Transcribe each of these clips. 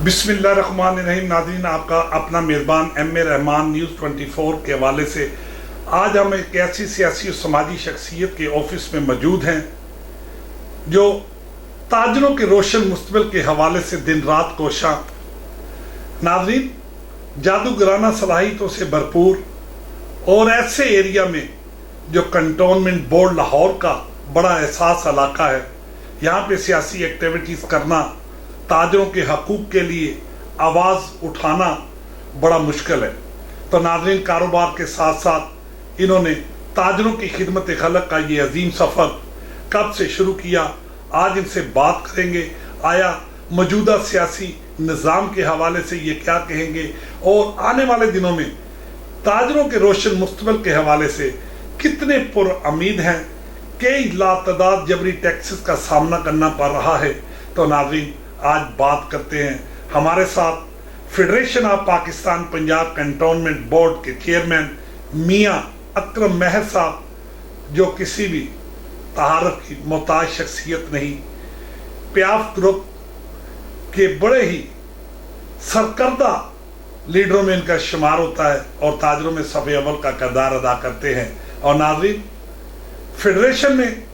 बिस्मिल्लाहिर्रहमानिर्रहीम। नाज़रीन, आपका अपना मेज़बान एम.ए. रहमान न्यूज़ 24 के हवाले से आज हम एक ऐसी सियासी और समाजी शख्सियत के ऑफिस में मौजूद हैं जो ताजरों के रोशन मुस्तकबिल के हवाले से दिन रात कोशां। नाज़रीन, जादूगराना सलाहियतों से भरपूर और ऐसे एरिया में जो कंटोनमेंट बोर्ड लाहौर का बड़ा एहसास इलाका है, यहाँ पे सियासी एक्टिविटीज़ करना, ताजरों के हकूक़ के लिए आवाज़ उठाना बड़ा मुश्किल है। तो नाज़रीन, कारोबार के साथ साथ इन्होंने ताजरों की खिदमत खलक का ये अजीम सफ़र कब से शुरू किया, आज इनसे बात करेंगे। आया मौजूदा सियासी निज़ाम के हवाले से ये क्या कहेंगे और आने वाले दिनों में ताजरों के रोशन मुस्तकबिल के हवाले से कितने पुरउम्मीद हैं। कई लातदाद जबरी टैक्सेस का सामना करना पड़ रहा है। तो नाज़रीन, आज बात करते हैं। हमारे साथ federation of Pakistan Punjab cantonment board के चेयरमैन मियां अकरम महर साहब, जो किसी भी तहारफ की मोहताज शख्सियत नहीं, प्याफ ग्रुप के बड़े ही सरकर्दा लीडरों में इनका शुमार होता है और ताजरों में सफ़े अव्वल का किरदार अदा करते हैं। और नाज़रीन, फेडरेशन में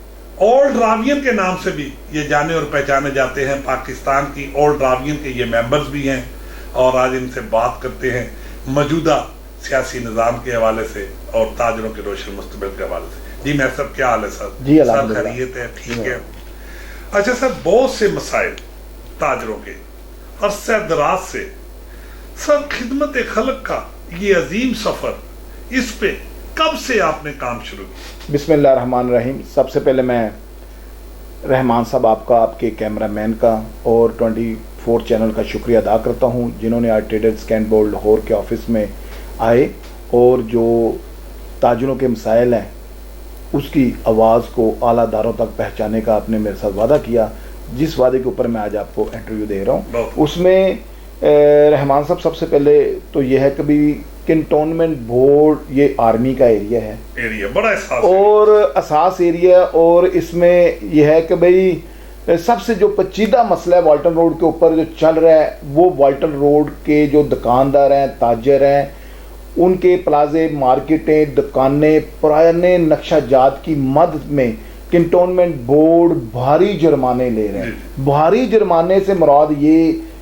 ओल्ड रावियन के नाम से भी ये जाने और पहचाने जाते हैं। पाकिस्तान की ओल्ड रावियन के ये मेंबर्स भी हैं और आज इनसे बात करते हैं मौजूदा सियासी निज़ाम के हवाले से और ताजरों के रोशन मुस्तकबिल के हवाले से। जी मैं सर, क्या हाल है सर? जी सर खैरियत है? ठीक है। अच्छा सर, बहुत से मसाइल ताजरों के अरसे दराज से सर खिदमत खलक का ये अजीम सफ़र, इस पे कब से आपने काम शुरू किया? बिस्मिल्लाहिर्रहमानिर्रहीम। सबसे पहले मैं रहमान साहब आपका, आपके कैमरामैन का और 24 चैनल का शुक्रिया अदा करता हूं, जिन्होंने आज ट्रेडर्स कैंट बोर्ड लाहौर के ऑफिस में आए और जो ताजरों के मसाइल हैं उसकी आवाज़ को आला दारों तक पहुँचाने का आपने मेरे साथ वादा किया, जिस वादे के ऊपर मैं आज आपको इंटरव्यू दे रहा हूँ। उसमें रहमान साहब, सबसे पहले तो यह है कि भी कंटोनमेंट बोर्ड ये आर्मी का एरिया बड़ा एहसास और असास एरिया, और इसमें यह है कि भाई सबसे जो पेचीदा मसला है वाल्टन रोड के ऊपर जो चल रहा है, वो वाल्टन रोड के जो दुकानदार हैं, ताजर हैं, उनके प्लाजे, मार्केटें, दुकानें पुराने नक्शाजात की मद में कंटोनमेंट बोर्ड भारी जुर्माने ले रहे हैं। भारी जुर्माने से मुराद ये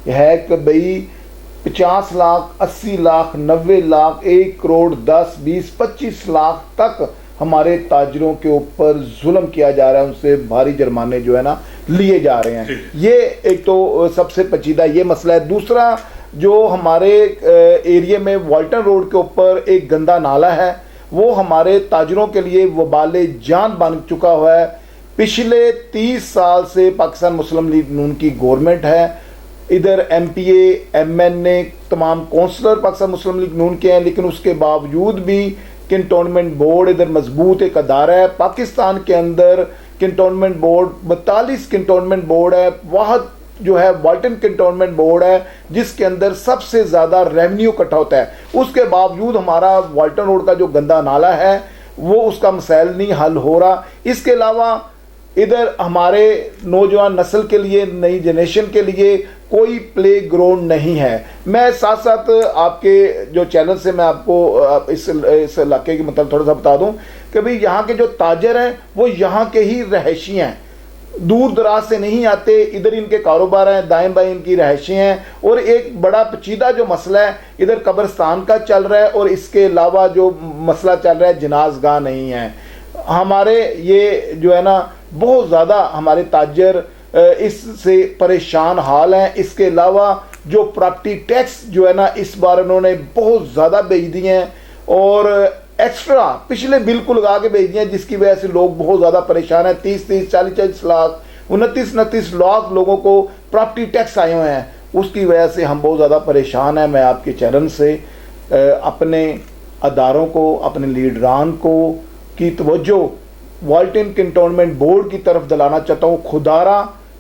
है कि भाई 50 लाख, 80 लाख, 90 लाख, 1 करोड़, 10, 20, 25 लाख तक हमारे ताजरों के ऊपर जुल्म किया जा रहा है। उनसे भारी जुर्माने जो है ना लिए जा रहे हैं। ये एक तो सबसे पेचीदा ये मसला है। दूसरा, जो हमारे एरिया में वाल्टन रोड के ऊपर एक गंदा नाला है, वो हमारे ताजरों के लिए वबाले जान बन चुका हुआ है। पिछले 30 साल से पाकिस्तान मुस्लिम लीग नून की गवर्नमेंट है। इधर MPA, MNA, तमाम कौंसलर पाकिस्तान मुस्लिम लीग नून के हैं, लेकिन उसके बावजूद भी कंटोनमेंट बोर्ड इधर मजबूत एक अदारा है। पाकिस्तान के अंदर कंटोनमेंट बोर्ड 42 कंटोनमेंट बोर्ड है। वह जो है वाल्टन कंटोनमेंट बोर्ड है, जिसके अंदर सबसे ज़्यादा रेवेन्यू इकट्ठा होता है। उसके बावजूद हमारा वाल्टन रोड का जो गंदा नाला है वो उसका मसाइल नहीं हल हो रहा। इसके अलावा इधर हमारे नौजवान नस्ल के लिए, नई जनरेशन के लिए कोई प्ले ग्राउंड नहीं है। मैं साथ साथ आपके जो चैनल से मैं आपको इस इलाके की मतलब थोड़ा सा बता दूं कि भाई यहाँ के जो ताजर हैं वो यहाँ के ही रहायशी हैं, दूर दराज से नहीं आते। इधर इनके कारोबार हैं, दाएं बाएं इनकी रहायशी हैं। और एक बड़ा पेचीदा जो मसला है इधर कब्रिस्तान का चल रहा है, और इसके अलावा जो मसला चल रहा है जनाजगाह नहीं है। हमारे ये जो है ना बहुत ज़्यादा हमारे ताजर इससे परेशान हाल हैं। इसके अलावा जो प्रॉपर्टी टैक्स जो है ना इस बार उन्होंने बहुत ज़्यादा भेज दिए हैं और एक्स्ट्रा पिछले बिल को लगा के भेज दिए हैं, जिसकी वजह से लोग बहुत ज़्यादा परेशान हैं। 30-30, 40-40 लाख, 29-29 लाख लोगों को प्रॉपर्टी टैक्स आए हुए हैं। उसकी वजह से हम बहुत ज़्यादा परेशान हैं। मैं आपके चैनल से अपने अदारों को, अपने लीडरान को की तवज्जो वाल्टन कंटोनमेंट बोर्ड की तरफ दिलाना चाहता हूँ। खुदारा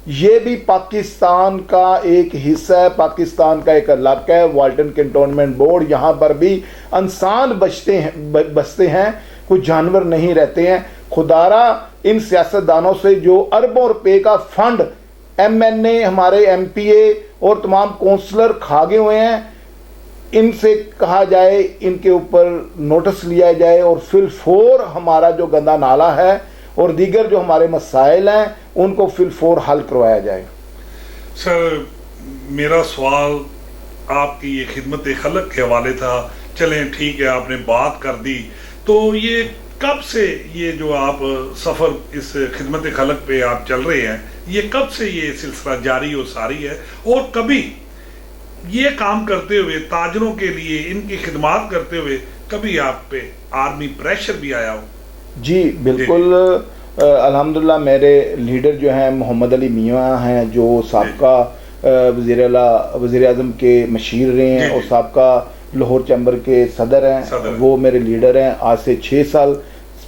ये भी पाकिस्तान का एक हिस्सा है, पाकिस्तान का एक इलाका है वाल्टन कंटोनमेंट बोर्ड। यहाँ पर भी इंसान बसते हैं, कोई जानवर नहीं रहते हैं। खुदारा इन सियासतदानों से जो अरबों रुपए का फंड MNA, हमारे MPA और तमाम काउंसलर खा गए हुए हैं। इनसे कहा जाए इनके ऊपर नोटिस लिया जाए और फिलफोर हमारा जो गंदा नाला है और दीगर जो हमारे मसाइल हैं उनको फिलफोर हल करवाया जाए। सर, मेरा सवाल आपकी ये खिदमत खलक के हवाले था। चलें ठीक है, आपने बात कर दी, तो ये कब से ये जो आप सफ़र इस खिदमत खलक पे आप चल रहे हैं, ये कब से ये सिलसिला जारी और सारी है, और कभी ये काम करते हुए ताजरों के लिए इनकी खिदमत करते हुए कभी आप पे आर्मी प्रेशर भी आया हो? जी बिल्कुल। अल्हम्दुलिल्लाह मेरे लीडर जो हैं मोहम्मद अली मियाँ हैं, जो साबका वज़ीर आज़म के मशीर रहे हैं और साबका लाहौर चैम्बर के सदर हैं, वो मेरे लीडर हैं। आज से 6 साल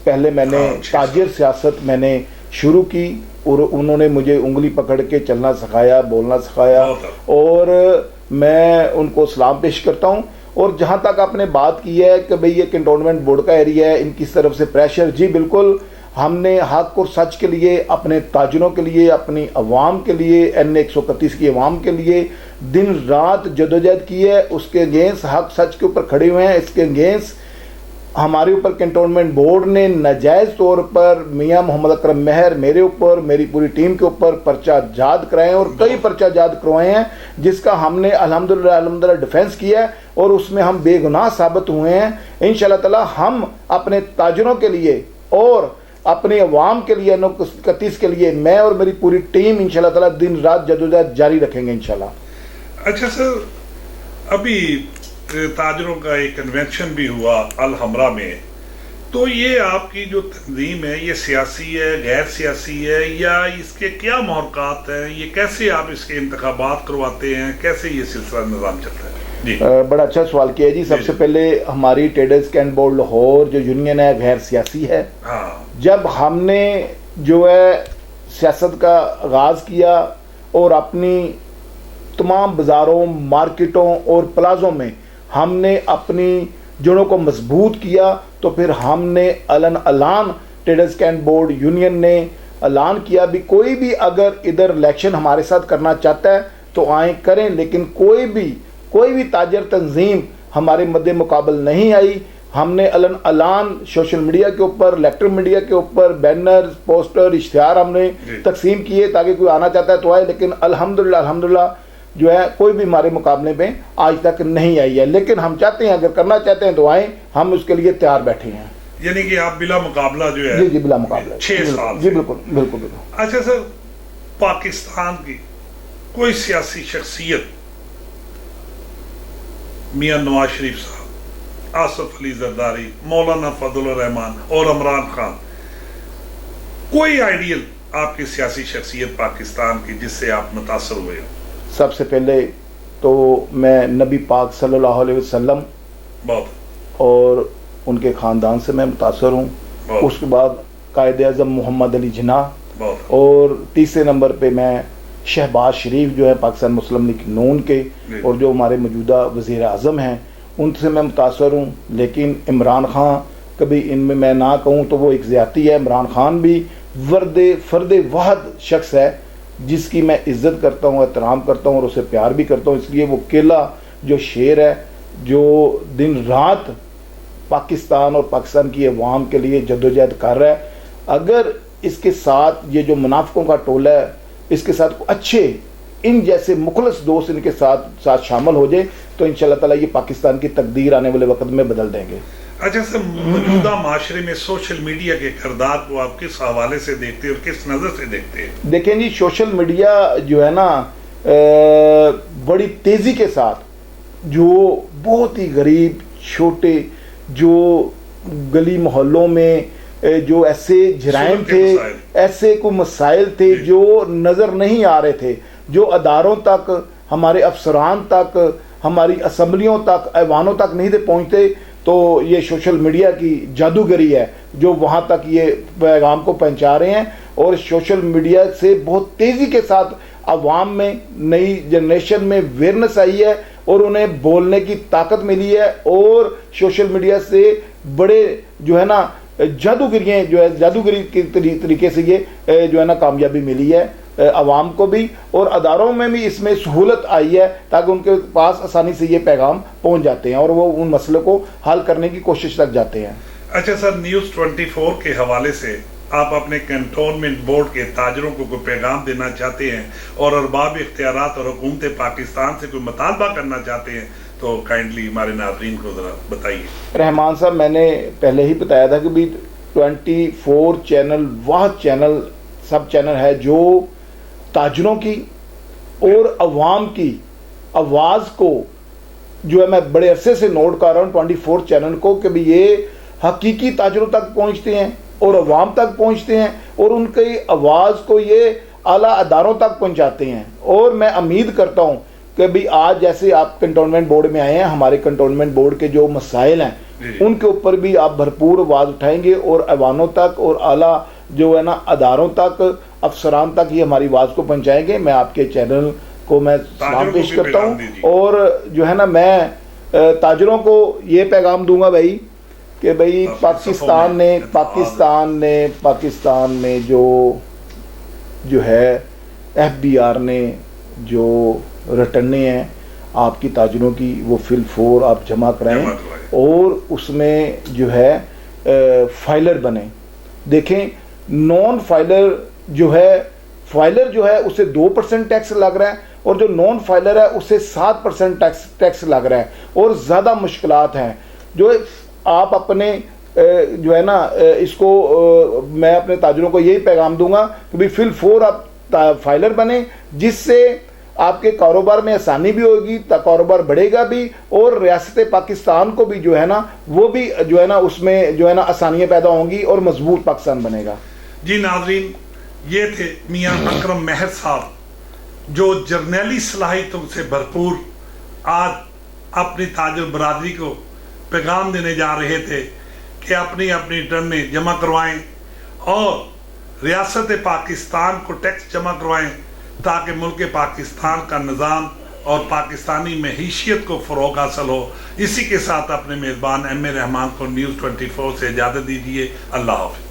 पहले मैंने ताजिर सियासत मैंने शुरू की और उन्होंने मुझे उंगली पकड़ के चलना सिखाया, बोलना सिखाया, और मैं उनको सलाम पेश करता हूँ। और जहाँ तक आपने बात की है कि भाई ये कंटोनमेंट बोर्ड का एरिया है, इनकी तरफ से प्रेशर, जी बिल्कुल। हमने हक और सच के लिए, अपने ताजरों के लिए, अपनी अवाम के लिए, NA 131 की अवाम के लिए दिन रात जदोजहद की है। उसके अगेंस्ट हक सच के ऊपर खड़े हुए हैं। इसके अगेंस्ट हमारे ऊपर कंटोनमेंट बोर्ड ने नाजायज़ तौर पर मियाँ मोहम्मद अकरम मेहर, मेरे ऊपर, मेरी पूरी टीम के ऊपर पर्चा जाद कराए और कई पर्चा जाद करवाए हैं, जिसका हमने अल्हम्दुलिल्लाह डिफेंस किया है और उसमें हम बेगुनाह साबित हुए हैं। इंशाअल्लाह ताला हम अपने ताजरों के लिए और अपने अवाम के लिए, 31 के लिए, मैं और मेरी पूरी टीम इंशाअल्लाह ताला दिन रात जदोजहद जारी रखेंगे इंशाअल्लाह। अच्छा सर, अभी ताजरों का एक कन्वेंशन भी हुआ अल हमरा में, तो ये आपकी जो तंजीम है ये सियासी है, गैर सियासी है, या इसके क्या महरक़ात हैं? ये कैसे आप इसके इंतखाबात करवाते हैं, कैसे ये सिलसिला निज़ाम चलता है? जी बड़ा अच्छा सवाल किया जी। सबसे पहले हमारी ट्रेडर्स कैंट बोर्ड लाहौर जो यूनियन है गैर सियासी है। जब हमने जो है सियासत का आगाज़ किया और अपनी तमाम बाज़ारों, मार्केटों और प्लाज़ों में हमने अपनी जड़ों को मजबूत किया, तो फिर हमने अलान ट्रेडर्स कैंट बोर्ड यूनियन ने ऐलान किया भी कोई भी अगर इधर इलेक्शन हमारे साथ करना चाहता है तो आए करें, लेकिन कोई भी ताजर तंजीम हमारे मद्दे मुकाबल नहीं आई। हमने अलान सोशल मीडिया के ऊपर, इलेक्ट्रिक मीडिया के ऊपर बैनर, पोस्टर, इश्तिहार हमने तकसीम किए ताकि कोई आना चाहता है तो आए, लेकिन अल्हम्दुलिल्लाह जो है कोई भी हमारे मुकाबले में आज तक नहीं आई है। लेकिन हम चाहते हैं अगर करना चाहते हैं तो आए, हम उसके लिए तैयार बैठे हैं। यानी कि आप बिला मुकाबला जो है? जी बिला मुकाबला 6 साल। जी बिल्कुल। अच्छा सर, पाकिस्तान की कोई सियासी शख्सियत, मियां नवाज शरीफ साहब, आसिफ अली जरदारी, मौलाना फजल रहमान और इमरान खान, कोई आइडियल आपकी सियासी शख्सियत पाकिस्तान की जिससे आप मुतासर हुए हो? सबसे पहले तो मैं नबी पाक सल्लल्लाहु अलैहि वसल्लम और उनके ख़ानदान से मैं मुतासर हूँ। उसके बाद कायद आज़म मोहम्मद अली जिन्नाह, और तीसरे नंबर पे मैं शहबाज शरीफ जो है पाकिस्तान मुस्लिम लीग नून के, और जो हमारे मौजूदा वज़ीर आज़म हैं उनसे मैं मुतासर हूँ। लेकिन इमरान खान कभी इनमें मैं ना कहूँ तो वो एक ज़्यादती है। इमरान खान भी फ़र्द वाहद शख्स है जिसकी मैं इज़्ज़त करता हूँ, एहतराम करता हूँ और उसे प्यार भी करता हूँ। इसलिए वो अकेला जो शेर है जो दिन रात पाकिस्तान और पाकिस्तान की अवाम के लिए जद्दोजहद कर रहा है, अगर इसके साथ ये जो मुनाफिकों का टोला है इसके साथ अच्छे इन जैसे मुखलस दोस्त इनके साथ शामिल हो जाए तो इंशाअल्लाह ताला ये पाकिस्तान की तकदीर आने वाले वक्त में बदल देंगे। अच्छा सर, मौजूदा माशरे में सोशल मीडिया के किरदार को आप किस हवाले से देखते हैं और किस नज़र से देखते हैं? देखें जी, सोशल मीडिया जो है ना बड़ी तेज़ी के साथ जो बहुत ही गरीब छोटे जो गली मोहल्लों में जो ऐसे जराइम थे, ऐसे को मसाइल थे जो नज़र नहीं आ रहे थे, जो अदारों तक, हमारे अफसरान तक, हमारी असम्बलियों तक, ऐवानों तक नहीं थे पहुँचते, तो ये सोशल मीडिया की जादूगरी है जो वहाँ तक ये पैगाम को पहुँचा रहे हैं। और सोशल मीडिया से बहुत तेज़ी के साथ अवाम में, नई जनरेशन में अवेयरनेस आई है और उन्हें बोलने की ताकत मिली है। और सोशल मीडिया से बड़े जो है ना जादूगरी के तरीके से ये जो है ना कामयाबी मिली है। आवाम को भी और अदारों में भी इसमें सहूलत आई है, ताकि उनके पास आसानी से ये पैगाम पहुंच जाते हैं और वो उन मसले को हल करने की कोशिश तक जाते हैं। अच्छा सर, न्यूज़ 24 के हवाले से आप अपने कैंटोनमेंट बोर्ड के ताजरों को कोई पैगाम देना चाहते हैं और अरबाब इख्तियारात और हुकूमत पाकिस्तान से कोई मुतालबा करना चाहते हैं तो काइंडली हमारे नाज़रीन को ज़रा बताइए। रहमान साहब, मैंने पहले ही बताया था कि भी 24 चैनल वह चैनल सब चैनल है जो ताजरों की और अवाम की आवाज़ को जो है, मैं बड़े अरसे से नोट कर रहा हूँ 24 चैनल को, कि भी ये हकीकी ताजरों तक पहुँचते हैं और अवाम तक पहुँचते हैं और उनकी आवाज़ को ये आला अदारों तक पहुँचाते हैं। और मैं उम्मीद करता हूँ कि भी आज जैसे आप कंटोनमेंट बोर्ड में आए हैं, हमारे कंटोनमेंट बोर्ड के जो मसाइल हैं उनके ऊपर भी आप भरपूर आवाज़ उठाएंगे और ऐवानों तक और आला जो है ना अदारों तक, अफसरान तक ये हमारी आवाज़ को पहुँचाएंगे। मैं आपके चैनल को मैं सलाम पेश करता हूँ और जो है ना मैं ताजरों को ये पैगाम दूंगा भाई कि भाई पाकिस्तान ने जो है FBI ने जो रिटर्ने हैं आपकी ताजरों की वो फिल-4 आप जमा कराएं और उसमें जो है फाइलर बने। देखें, नॉन फाइलर जो है, फाइलर जो है उसे 2% टैक्स लग रहा है और जो नॉन फाइलर है उसे 7% टैक्स लग रहा है और ज़्यादा मुश्किलात हैं। जो आप अपने जो है ना इसको मैं अपने ताजरों को यही पैगाम दूंगा कि भी फिल-4 आप फाइलर बने, जिससे आपके कारोबार में आसानी भी होगी, कारोबार बढ़ेगा भी और रियासत पाकिस्तान को भी जो है ना वो भी जो है ना उसमें जो है ना आसानियाँ पैदा होंगी और मजबूत पाकिस्तान बनेगा। जी नाजरीन, ये थे मियां अकरम मेहर साहब जो जर्नैली सलाहियतों से भरपूर आज अपनी ताजर बरादरी को पैगाम देने जा रहे थे कि अपनी अपनी रिटर्नें जमा करवाएं और रियासत पाकिस्तान को टैक्स जमा करवाएं ताकि मुल्क पाकिस्तान का निज़ाम और पाकिस्तानी महैशियत को फ़रोग़ हासिल हो। इसी के साथ अपने मेज़बान M.A. रहमान को न्यूज़ 24 से इजाज़त दीजिए। अल्लाह हाफ़िज़।